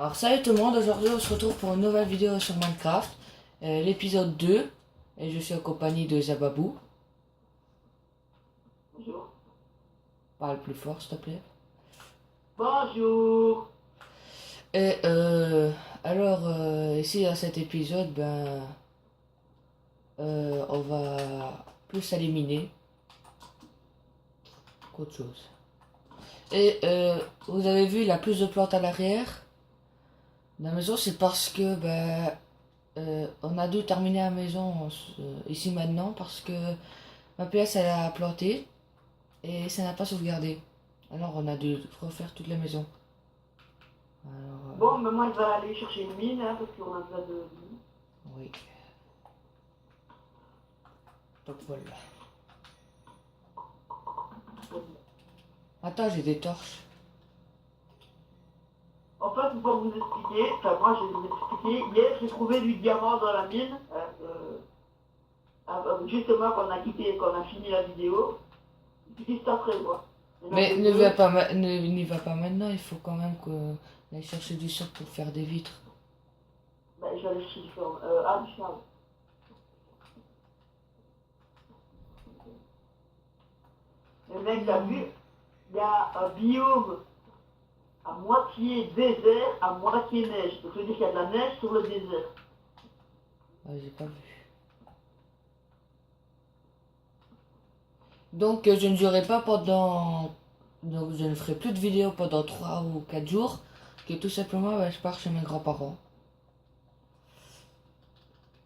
Alors salut tout le monde, aujourd'hui on se retrouve pour une nouvelle vidéo sur Minecraft, l'épisode 2, et je suis en compagnie de Zababou. Bonjour. Parle plus fort s'il te plaît. Bonjour. Et ici dans cet épisode, on va plus éliminer qu'autre chose. Et vous avez vu, il a plus de plantes à l'arrière de la maison, c'est parce que on a dû terminer la maison ici maintenant parce que ma PS elle a planté et ça n'a pas sauvegardé. Alors on a dû refaire toute la maison. Alors, Bon, mais moi je vais aller chercher une mine, hein, parce qu'on a besoin de mine. oui. Donc voilà. Attends, j'ai des torches. En fait, pour vous expliquer, enfin moi je vais vous expliquer, hier j'ai trouvé du diamant dans la mine, justement qu'on a fini la vidéo, juste après quoi. Il y en Mais avait ne deux. va pas, n'y va pas maintenant, il faut quand même qu'on aille chercher du sang pour faire des vitres. Ben, je vais aller chercher du fer. Du fer. Le mec, t'as vu, il y a un biome à moitié désert, à moitié neige. Donc ça veut dire qu'il y a de la neige sur le désert. Ah, j'ai pas vu. Donc je ne jouerai pas pendant... Donc je ne ferai plus de vidéos pendant 3 ou 4 jours. Que tout simplement je pars chez mes grands-parents.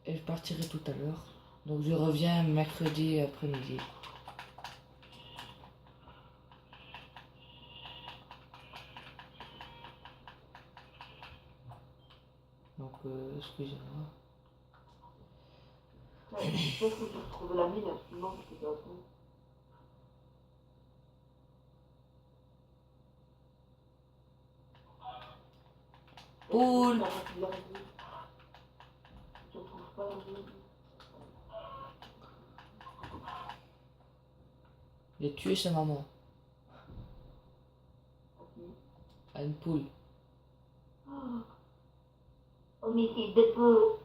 Et je partirai tout à l'heure. Donc je reviens mercredi après-midi. Donc excusez-moi. Ouais, je pense que j'ai retrouvé la mine, absolument, parce que ça va tout. Poule. Je trouve pas la mine. J'ai tué sa maman. À une poule. Homicide de peu.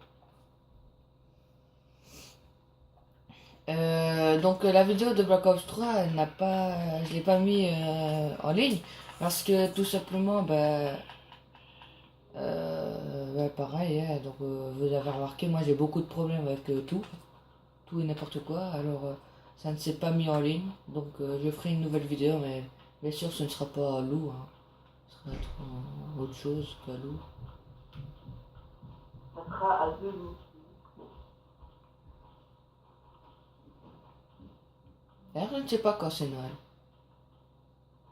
Donc la vidéo de Black Ops 3, elle n'a pas, je l'ai pas mis en ligne parce que tout simplement, pareil, hein, donc vous avez remarqué, moi j'ai beaucoup de problèmes avec tout et n'importe quoi, alors ça ne s'est pas mis en ligne, donc je ferai une nouvelle vidéo, mais bien sûr ce ne sera pas loup, hein. Ce sera autre chose qu'à loup. Ça sera à deux loups. D'ailleurs, je ne sais pas quand c'est Noël.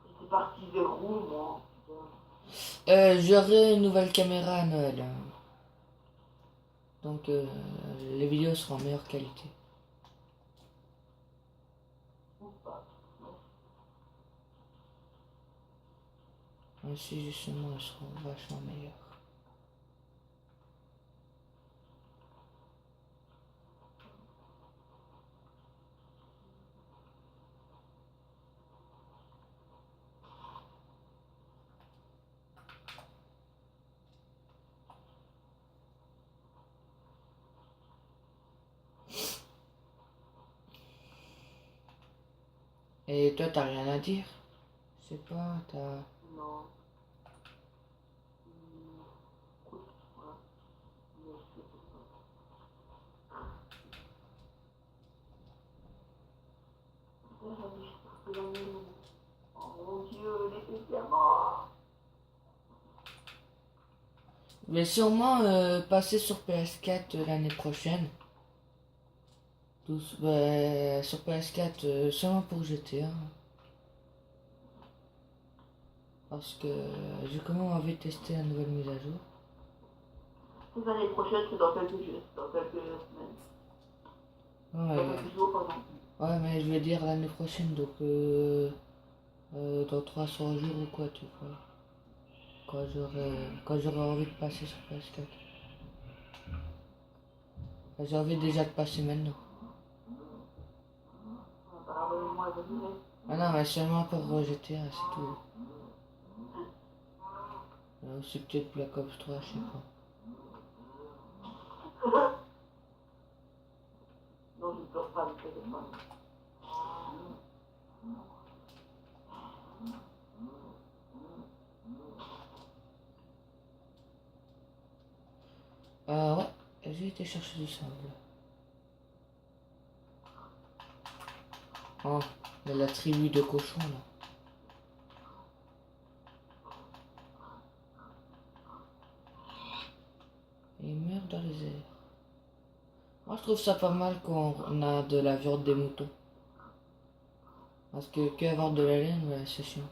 J'étais parti vers où, moi? J'aurai une nouvelle caméra à Noël, hein. Donc les vidéos seront en meilleure qualité. Ou pas. Ainsi justement elles seront vachement meilleures. Et toi t'as rien à dire? Je sais pas, t'as... Non. Écoute, voilà. Mais je sais pas. Là, j'avais juste trouvé la mine. Oh mon Dieu, les diamants. Mais sûrement passer sur PS4 l'année prochaine. Sur PS4 seulement pour GTA. Parce que j'ai quand même envie de tester la nouvelle mise à jour. Les années prochaines, c'est dans quelques jours, dans quelques semaines. Ouais, Dans quelques jours, pardon. ouais, mais je vais dire l'année prochaine, donc dans 300 jours ou quoi, tu vois. Quand j'aurai envie de passer sur PS4. Enfin, j'ai envie déjà de passer maintenant. Apparemment, moi, je dirais. Ah non, mais seulement pour GTA, c'est tout. C'est peut-être Black Ops 3, je sais pas. Non, je ne pleure pas le téléphone. Ouais, j'ai été chercher du sable. Oh, il y a la tribu de cochons là. Et ils meurent dans les airs. Moi je trouve ça pas mal quand on a de la viande des moutons. Parce que avoir de la laine, ouais, c'est chiant.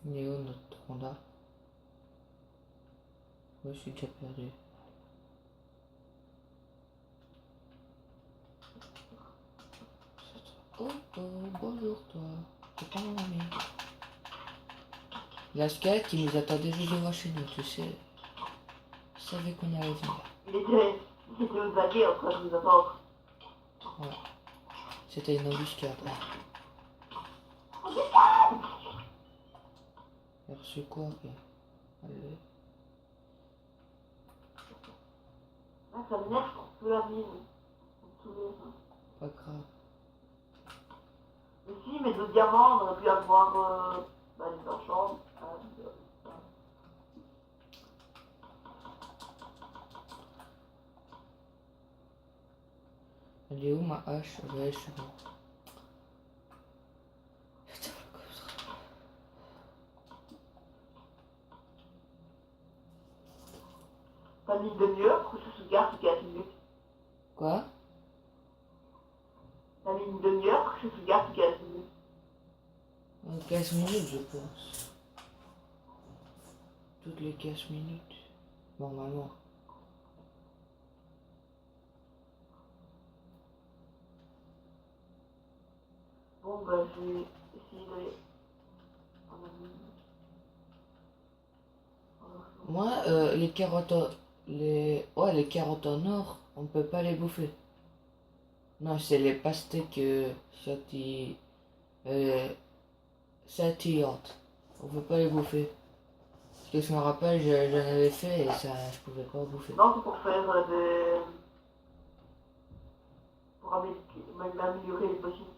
Il est où notre Honda? Ouais, je suis déjà perdu. Oh oh, bonjour toi. C'est pas mon ami. La Sky qui nous attendait juste devant chez nous, tu sais. Je savais qu'on allait venir. Il était aux aguets en train de nous attendre. Ouais. C'était une embuscade. Il a reçu quoi, ok. Allez. Ah, ça m'énerve qu'on peut la mine. Ça me saoule. Pas grave. Mais si, mais de diamants, on aurait pu avoir les enchants. Elle est où ma hache? Ouais, je suis bon. Putain, le coffre. T'as mis une demi-heure pour que ça se garde c'est 15 minutes. Quoi? T'as mis une demi-heure pour que ça se garde c'est 15 minutes. 15 minutes, je pense. Toutes les 15 minutes. Normalement. Bon, ben, je vais essayer d'aller en mine. Moi, les carottes, les carottes en or, on peut pas les bouffer. Non, c'est les pastèques satillantes. On peut pas les bouffer. Parce que je me rappelle, j'en avais fait et ça, je pouvais pas bouffer. Non, c'est pour faire des. Pour améliorer les possibles.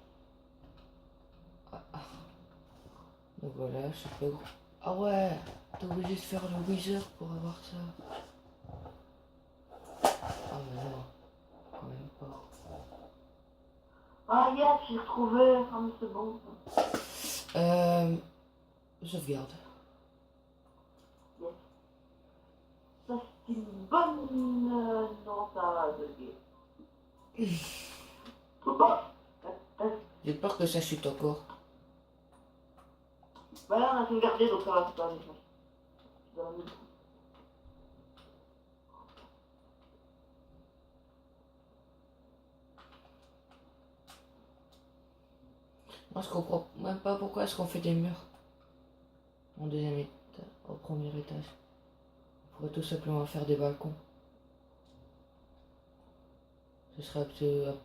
Donc voilà, je sais pas. Ah ouais, t'es obligé de faire le wizard pour avoir ça. Ah mais non, quand même pas. Ah, yes, j'ai retrouvé. Ah, mais c'est bon. Sauvegarde. Yes. Ça, c'est une bonne. Non, ça va bugger. J'ai peur que ça chute encore. Bah là, on a sauvegardé, donc ça va, c'est pas des choses. Moi je comprends même pas pourquoi est-ce qu'on fait des murs en deuxième étage, au premier étage. On pourrait tout simplement faire des balcons. Ce serait un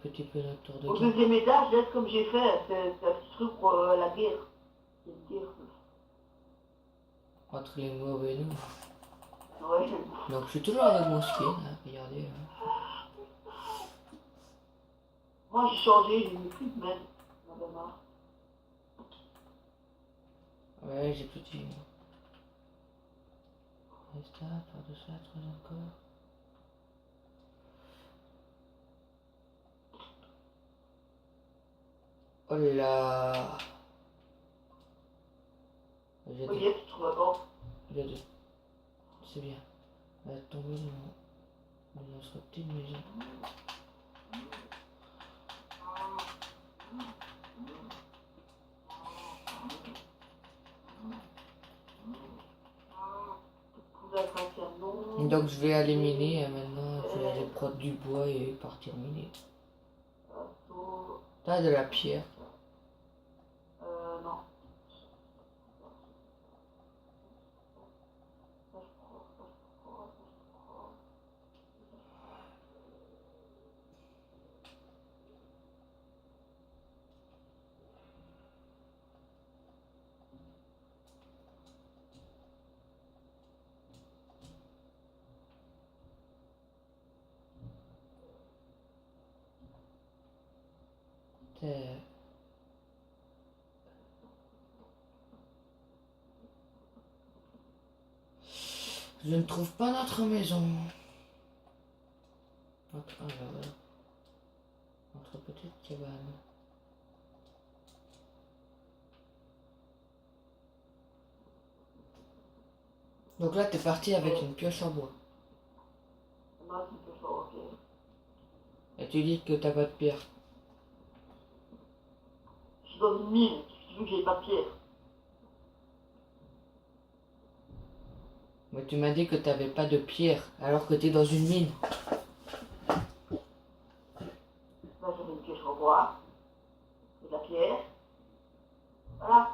petit peu notre tour de Au garde. deuxième étage, laisse comme j'ai fait, c'est un petit truc pour la guerre. C'est une guerre. Entre les mobs et nous. Ouais. Donc je suis toujours avec mon skin, hein, regardez. Hein. Moi, j'ai changé, j'ai mis plus de même. J'en ai marre. Ouais, j'ai plus de vie, moi. Resta, faire de ça, 3 encore. Oh là là. J'ai Oui, des... tu trouves bon. C'est bien. Elle va tomber dans notre petite maison. Donc je vais aller miner maintenant, je vais aller prendre du bois et partir miner. T'as de la pierre. Non. C'est- Je ne trouve pas notre maison. Ah, là, voilà. Notre petite cabane. Donc là, t'es parti avec une pioche en bois. Moi, c'est plus fort, ok. Et tu dis que t'as pas de pierre. Je suis dans une mine, tu veux que j'ai pas de pierre. Mais tu m'as dit que t'avais pas de pierre, alors que t'es dans une mine. Moi, j'avais une pioche en bois, de la pierre. Voilà.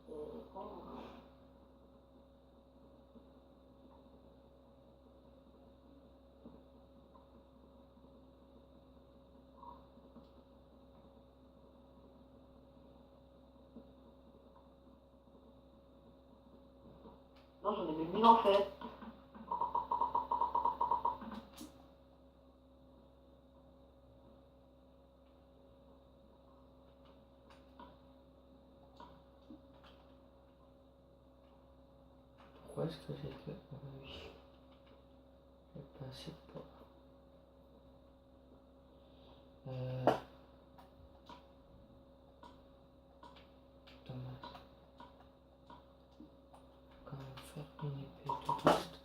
C'est bon. Non, j'en ai même 1000 en fait. Pourquoi est-ce que j'ai que... Ah oui. J'ai pas assez de poids. Dommage. Quand même faire une épée de reste.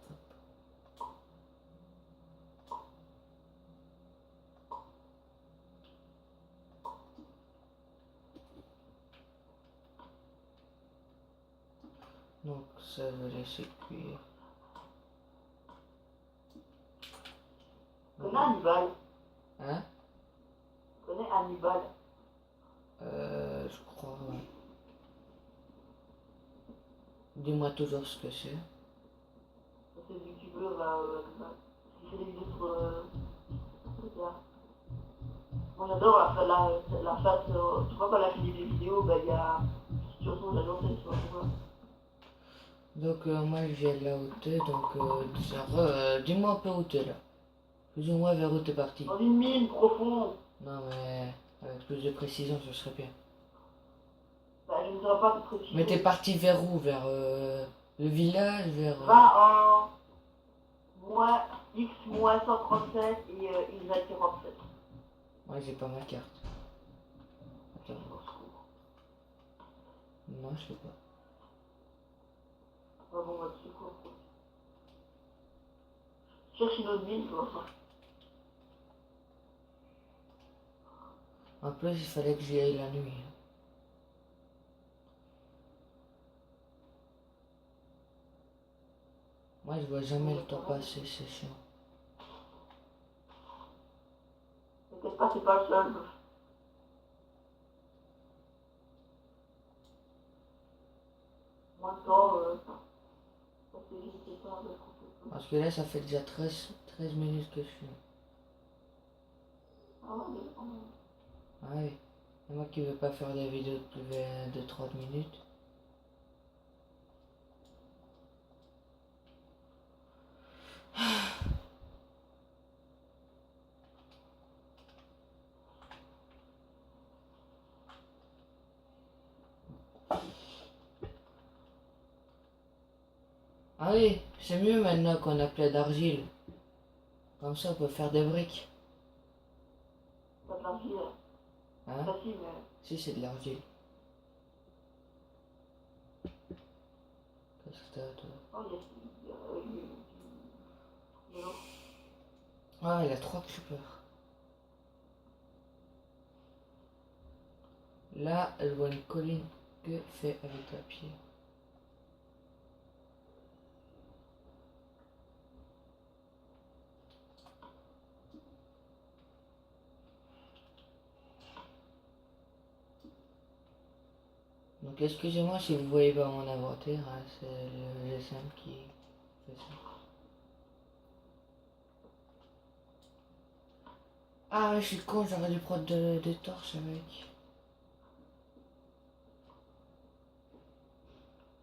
Donc ça va laisser cuire. Tu connais Hannibal? Hein? Tu connais Hannibal? Je crois, ouais. Dis-moi toujours ce que c'est. C'est le youtubeur là, comme ça. Il fait des vidéos sur là. Moi j'adore la face, tu vois quand elle a fait des vidéos, bah il y a une situation, j'adore cette situation là. Donc moi je viens de là où t'es, donc dis-moi un peu où t'es là. Plus ou moins vers où t'es parti. Dans une mine profonde, Non mais avec plus de précision ce serait bien. bah je ne saurais pas te préciser. Mais t'es parti vers où? Vers le village? Vers... Va en moins X moins 137 et Y 47. Ouais, j'ai pas ma carte. Attends. Non, je sais pas. Ah bon, bah tu sais quoi. Cherche une autre mine, tu vois ça. En plus, il fallait que j'y aille la nuit. Moi, je vois jamais le temps passer, c'est chiant. T'inquiète pas, c'est pas le seul. Moins de temps, ça c'est juste c'est pas de Parce que là, ça fait déjà 13 minutes que je suis. Ah ouais, mais quand même. Ah oui. Et moi qui veux pas faire des vidéos de plus de 30 minutes. Ah oui, c'est mieux maintenant qu'on a plein d'argile. Comme ça, on peut faire des briques. Pas de l'argile. Hein? Facile, mais. Si, c'est de l'argile. Qu'est-ce que t'as, toi? Oh, il y a avec du. Ah, il a 3 creepers. Là, je vois une colline que fait avec la pierre. Donc excusez-moi si vous voyez pas mon inventaire, hein, c'est le GSM qui fait ça. Ah ouais, je suis con, j'aurais dû prendre des torches avec.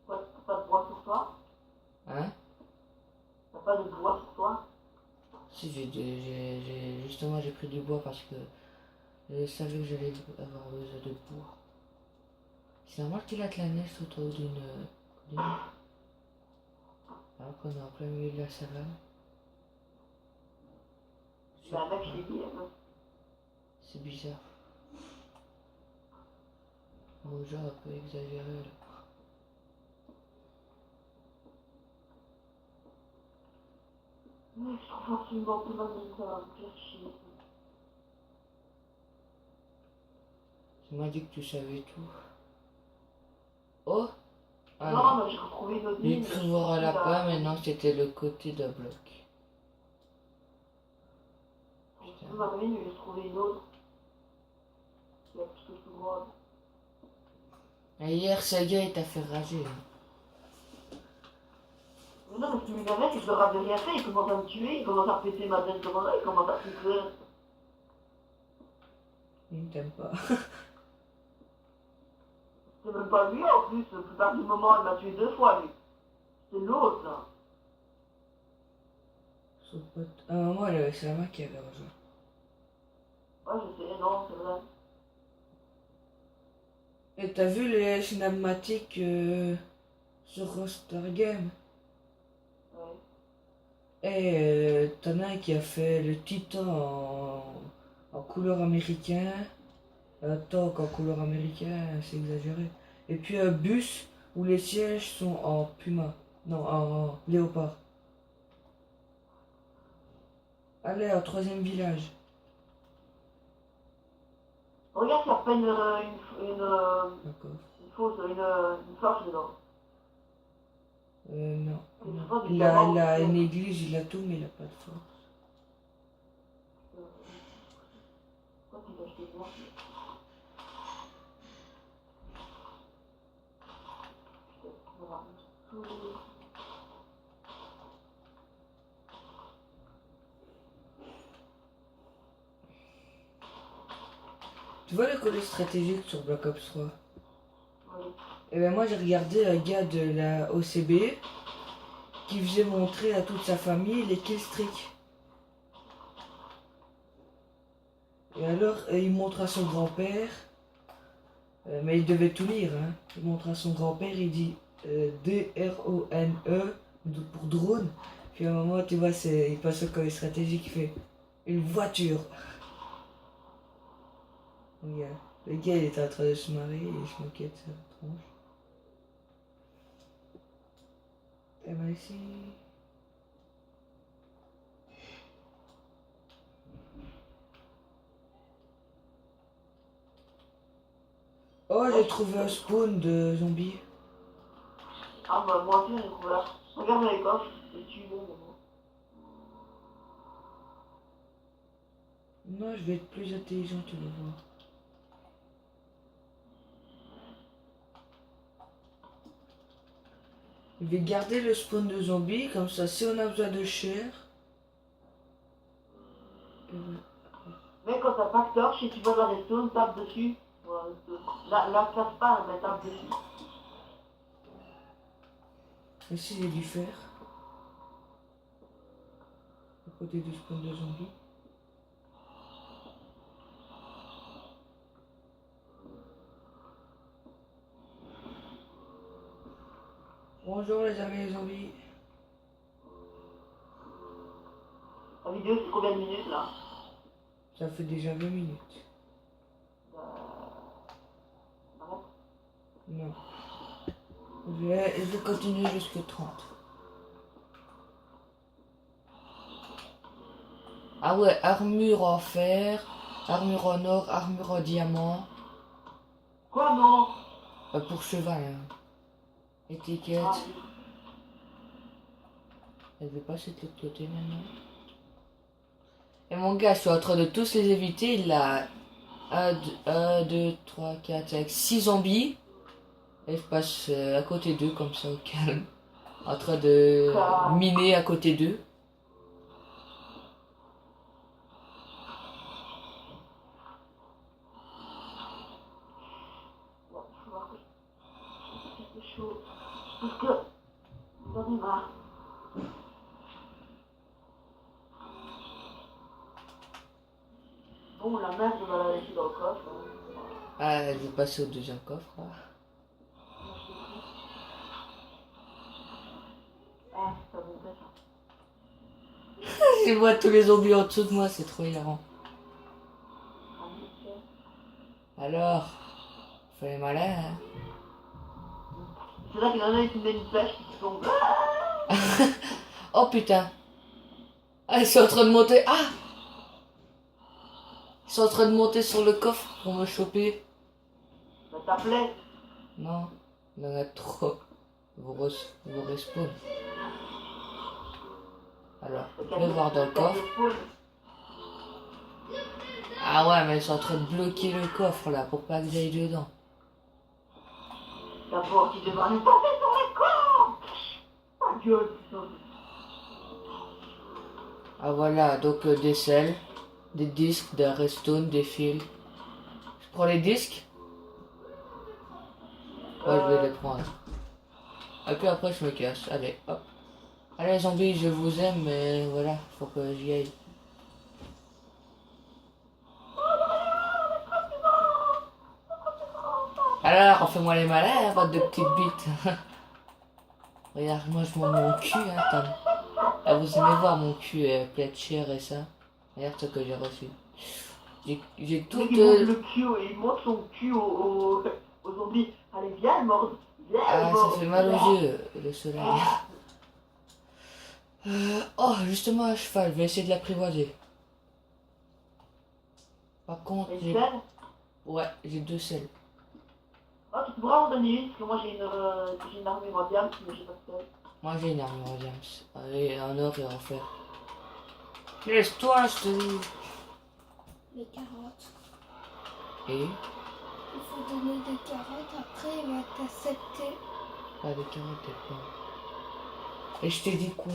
T'as pas de bois sur toi? Hein? T'as pas de bois sur toi? Si, justement j'ai pris du bois parce que Je savais que j'allais avoir besoin de bois. C'est normal qu'il a de la neige autour d'une colline. Alors qu'on est en plein milieu de la savane. Bah, mec, je l'ai dit, hein. C'est bizarre. Bon, genre un peu exagéré là. Mec, je trouve absolument plus mal de ça, va me faire chier. Tu m'as dit que tu savais tout. Oh! Ah Non, non. mais j'ai retrouvé une autre J'ai mine. cru voir un lapin, mais non, c'était le côté d'un bloc. J'ai trouvé ma mine, j'ai trouvé une autre. Qui est un petit peu plus grande. Et hier, ce gars, il t'a fait rager. Hein. Mais non, mais ce qui m'énervait, c'est que je leur avais rien fait, ils commencent à me tuer, ils commencent à péter ma tête comme ça, ils commencent à tout faire. Il ne t'aime pas. C'est même pas lui en plus, la plupart du moment, il m'a tué 2 fois lui. C'est l'autre là. Son pote. À un moment, elle avait Salma qui avait rejoint. Ouais, je sais, non, c'est vrai. Et t'as vu les cinématiques sur Rockstar Game? Ouais. Et t'en as un qui a fait le Titan en couleur américain, un tank en couleur américain, c'est exagéré. Et puis un bus où les sièges sont en puma, non, en léopard. Allez, au troisième village. Regarde, il y a pas D'accord. une fausse, une flèche dedans. Non, C'est non. pas du Il diamant, a c'est- une église, il a tout, mais il a pas de force. Pourquoi tu t'as acheté moi? Voilà. Tu vois le collège stratégique sur Black Ops 3? Oui. Et ben moi j'ai regardé un gars de la OCB qui faisait montrer à toute sa famille les killstreaks. Et alors il montre à son grand-père, mais il devait tout lire, hein. Il montre à son grand-père, il dit D-R-O-N-E pour drone. Puis à un moment tu vois, il passe au collège stratégique, il fait une voiture. Regarde. Le gars il était en train de se marrer et il se moquait de sa tronche. Et ben ici. Oh, j'ai trouvé un spawn de zombies. Ah bah moi aussi j'ai trouvé là. Regarde les coffres, et tu veux maintenant. Non, je vais être plus intelligent, tu vas voir. Je vais garder le spawn de zombies, comme ça, si on a besoin de chair. Mais quand t'as pas de torche et tu vois la redstone, tape dessus. Voilà, la casse pas, mais tape dessus. Ici, j'ai du fer. À côté du spawn de zombies. Bonjour les amis les zombies. La vidéo c'est combien de minutes là? Ça fait déjà 20 minutes. Arrête. Non. Je vais continuer jusqu'à 30. Ah ouais, armure en fer, armure en or, armure en diamant. Quoi non? Pour cheval, hein. Étiquette. Ah, Elle veut passer de l'autre côté maintenant. Et mon gars, je suis en train de tous les éviter. Il a 1, 2, 3, 4, 5, 6 zombies. Et je passe à côté d'eux comme ça au calme. En train de miner à côté d'eux. ouais, faut voir que c'est chaud. Parce que j'en ai marre. Bon, la mère, je vais la laisser dans le coffre. Ah, elle veut passer au deuxième coffre. Là. Ah, ça me plaît ça. Je vois tous les zombies en dessous de moi, c'est trop hilarant. Ah, nickel. Alors, fallait malin, hein. C'est là qu'il y en a qui me met une flèche qui tombe. Oh putain. Ah, ils sont en train de monter. Ah, ils sont en train de monter sur le coffre pour me choper. Ça t'appelait. Non, il y en a trop. Vous respawn. Alors, je vais voir dans le coffre. Ah ouais, mais ils sont en train de bloquer le coffre là pour pas que j'aille dedans. D'abord, tu devrais nous passer sur les corps. Ta gueule, putain. Ah voilà, donc des selles, des disques, des redstone, des fils. Je prends les disques. Ouais, je vais les prendre. Et puis après, je me casse. Allez, hop. Allez, zombies, je vous aime, mais voilà, faut que j'y aille. Alors, fais-moi les malins, bande de petites bites. Regarde, moi je monte mon cul, hein, Ah, vous aimez voir mon cul plein de chair et ça. Regarde ce que j'ai reçu. J'ai Le tout... mec, il monte le cul, il monte son cul aux zombies. Allez, viens, mord. Viens, Ah, ça mord. fait mal aux yeux, le soleil. Oh, justement, un cheval, je vais essayer de l'apprivoiser. Par contre, Et j'ai... celle. Ouais, j'ai 2 selles. Oh, tu pourras en donner une, parce que moi j'ai une armure en diamant, mais j'ai pas de celle. Moi j'ai une armure en diamant. Allez, en or et en fer. Laisse-toi, je te dis. Les carottes. Et Il faut donner des carottes, après il va t'accepter. pas de carottes et quoi. Et je t'ai dit quoi?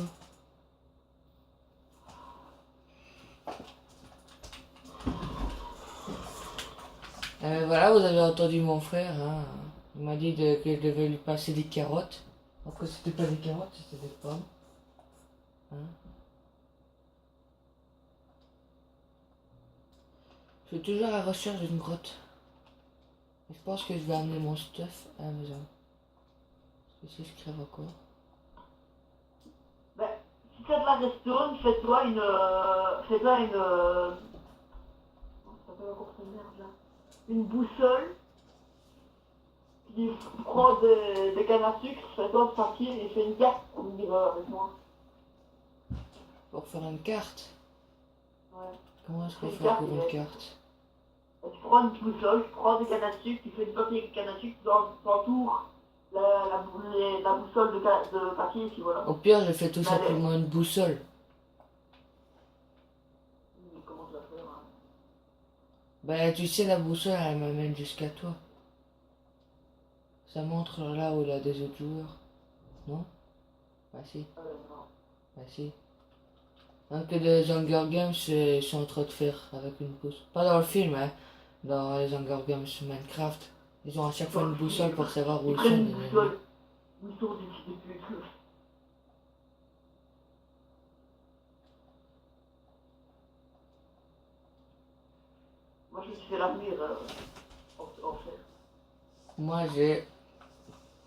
Voilà, vous avez entendu mon frère. Hein. Il m'a dit que je devais lui passer des carottes. Alors que c'était pas des carottes, c'était des pommes. Hein. Je suis toujours à la recherche d'une grotte. Et je pense que je vais amener mon stuff à la maison. Parce que si je crève encore. Ben, si t'as de la redstone, fais-toi une. Fais-toi une. Comment ça s'appelle encore cette merde là? Une boussole. Qui prend des cannes à sucre, fais-toi de papier et fais une carte pour me dire avec moi. Pour faire une carte. Ouais. Comment est-ce qu'on Une fait carte, pour une ouais. carte? Et tu prends une boussole, tu prends des cannes à sucre, tu fais du papier avec des cannes à sucre, tu entoures la boussole de papier, puis voilà. Au pire, je fais tout Bah, simplement une boussole. comment tu vas faire hein? Bah, tu sais, la boussole, elle m'amène jusqu'à toi. Ça montre là où il y a des autres joueurs. Non? Bah si, Non. bah si. Donc les Hunger Games sont en train de faire avec une boussole. Pas dans le film, hein. Dans les Hunger Games Minecraft. Ils ont à chaque fois une boussole pour savoir où Ils ils sont. prennent une les ennemis. boussole. Où ils sont des petits putes. Moi je me suis fait l'avenir en fer. Moi, j'ai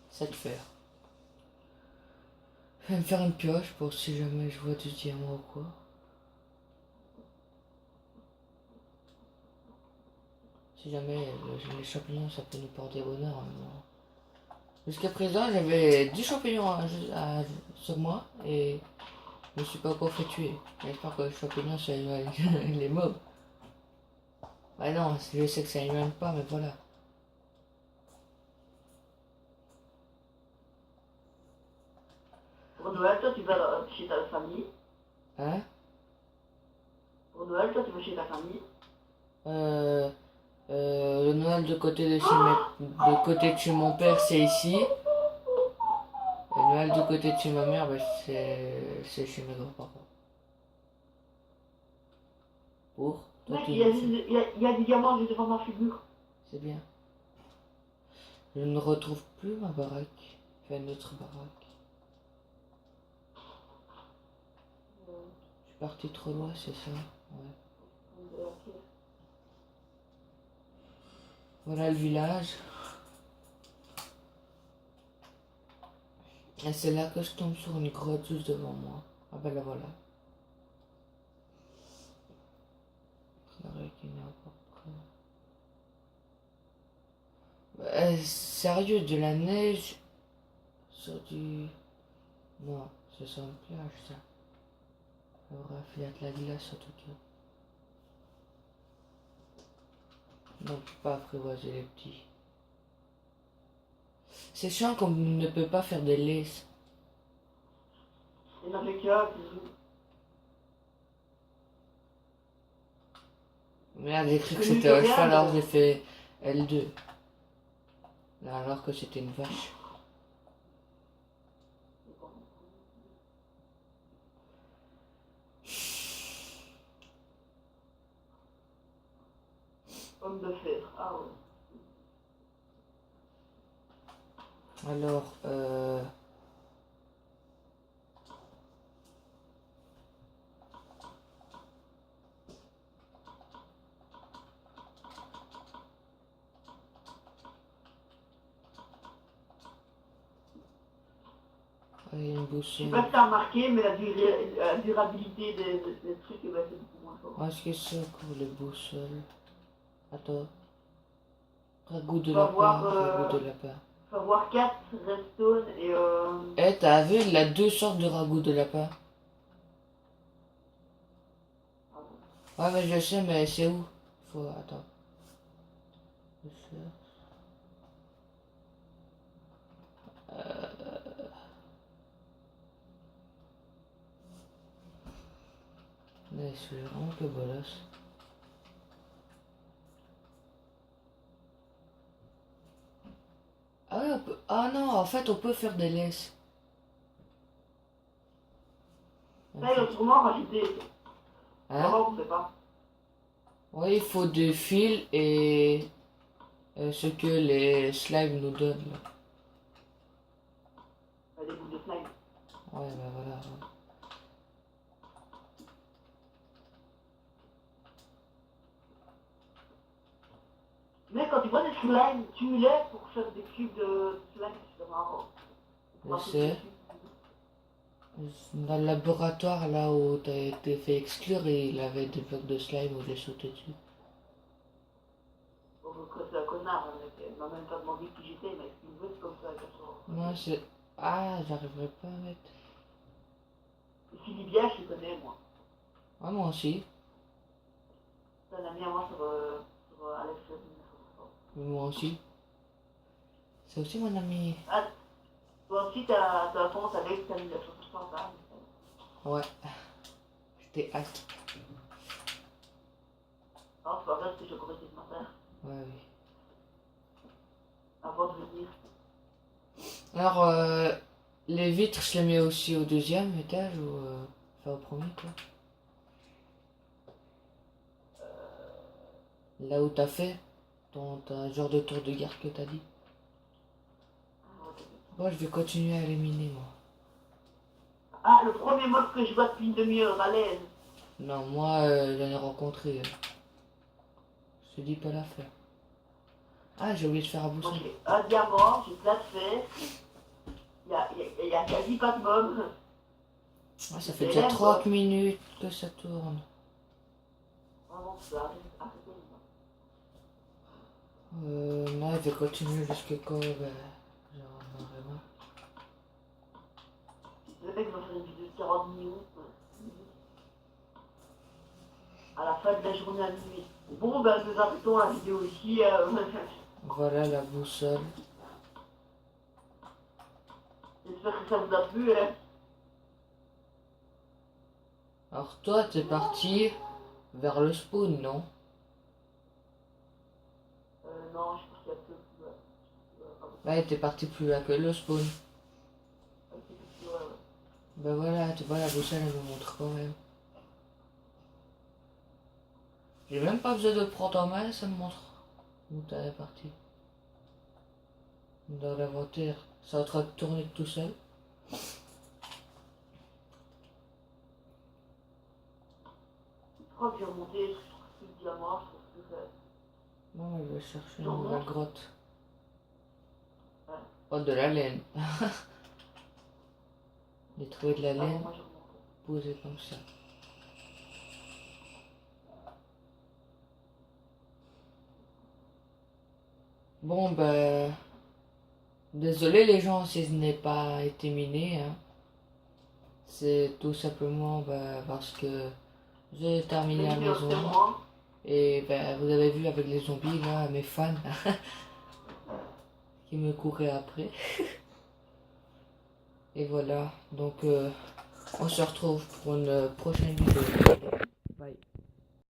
7 fer. Je vais me faire une pioche pour si jamais je vois du diamant ou quoi. Si jamais les champignons, ça peut nous porter bonheur. Hein. Jusqu'à présent, j'avais 10 champignons sur moi et je me suis pas encore fait tuer. J'espère que les champignons, ça éloigne les mobs. Bah non, je sais que ça éloigne pas, mais voilà. Pour Noël, toi tu vas chez ta famille. Hein? Pour Noël, toi tu vas chez ta famille. Le Noël de côté de chez mon père, c'est ici. Et le Noël du côté de chez ma mère, bah, c'est chez mes grands-parents. Pour toi, Mec, tu il y a, me fais. il y a des diamants juste devant ma figure. C'est bien. Je ne retrouve plus ma baraque. Enfin, notre baraque. Je suis parti trop loin, c'est ça? Ouais. Voilà le village. Et c'est là que je tombe sur une grotte juste devant moi. Ah ben la voilà. Faudrait qu'il y en ait à peu près. Sérieux, de la neige sur du... Non, c'est sur une plage ça. Bref, il y a de la glace en tout cas. Non, on peut pas apprivoiser les petits. C'est chiant qu'on ne peut pas faire des laisses. Et dans les cas, qui jouent. Merde, j'ai cru que C'est c'était un Nickelodeon, cheval, alors mais- j'ai fait L2. Alors que c'était une vache. Homme de fer. Ah ouais. Alors, il y a une Je sais boussole. pas si t'as remarqué, mais la durabilité des trucs, eh ben, c'est beaucoup moins fort. Où est-ce que c'est pour les boussoles? Attends. Ragoût de Faut lapin, avoir, ragoût de lapin. Faut avoir 4 redstone et Eh, t'as vu, il a deux sortes de ragoût de lapin. Ouais, mais je sais, mais c'est où? Faut... Attends. Je cherche. Mais je suis vraiment que bolos. Ah ouais, ah non, en fait, on peut faire des laisses. ça, ils ont sûrement rajouté. Hein? Vraiment, on sait pas. Oui, il faut des fils et ce que les slimes nous donnent. Là. Des bouts de slime. Ouais, bah voilà. Ouais. Mais quand tu vois des slimes, tu les pour faire des cubes de slime, c'est marrant. Je sais. Dans le laboratoire, là où t'as été fait exclure, il avait des blocs de slime où j'ai sauté dessus. Bon, c'est un connard, hein, mec. Il m'a même pas demandé qui j'étais, il m'a expliqué c'est comme ça, comme ça. Moi, c'est... Ah, j'arriverai pas à mettre... Et Philippe Biage, je le connais, moi. Ah, moi aussi. C'est un ami à moi sur Alex. Moi aussi. C'est aussi mon ami. Ah, toi aussi, t'as un compte Alex, t'as mis la chose sur ça. Ouais. J'étais hâte. Non, c'est pas vrai, parce que je corrigé ce matin, Ouais, oui. avant de venir. Alors, les vitres, je les mets aussi au deuxième étage ou... Enfin, au premier, quoi. Là où t'as fait ton genre de tour de garde que t'as dit. Bon, je vais continuer à éliminer, moi. Ah, le premier mode que je vois depuis une demi-heure, à l'aise. Non, moi, j'en ai rencontré. Je te dis pas l'affaire. Ah, j'ai oublié de faire un Moi, boussole. j'ai un diamant, j'ai plein de fer. Il y a quasi pas de mobs. Ah, ça fait déjà 30 minutes que ça tourne. Vraiment, ça arrive à côté. Non, je vais continuer jusqu'à quand j'en aurai marre. Le mec va faire une vidéo de 40 minutes. À la fin de la journée à minuit. Bon, ben, nous arrêtons la vidéo ici. Voilà la boussole. J'espère que ça vous a plu. Hein. Alors toi, t'es parti vers le spawn, non? Non, je pense qu'il y a peu. Ouais, t'es parti plus loin que le spawn. Ben voilà, tu vois, la boussole, elle me montre quand même. J'ai même pas besoin de le prendre en main, ça me montre où t'es parti. Dans l'inventaire, ça est en train de tourner tout seul. Je crois que j'ai remonté sur le diamant, je trouve que Bon, je vais chercher une Donc, nouvelle grotte. Ouais. Oh, de la laine. J'ai trouvé de la Ah, bon, laine moi je remonte. posée comme ça. Bon, ben, désolé les gens si ce n'est pas été miné, hein. C'est tout simplement parce que j'ai terminé la Mais maison c'est moi. et ben, vous avez vu avec les zombies là, mes fans qui me couraient après. Et voilà, donc on se retrouve pour une prochaine vidéo.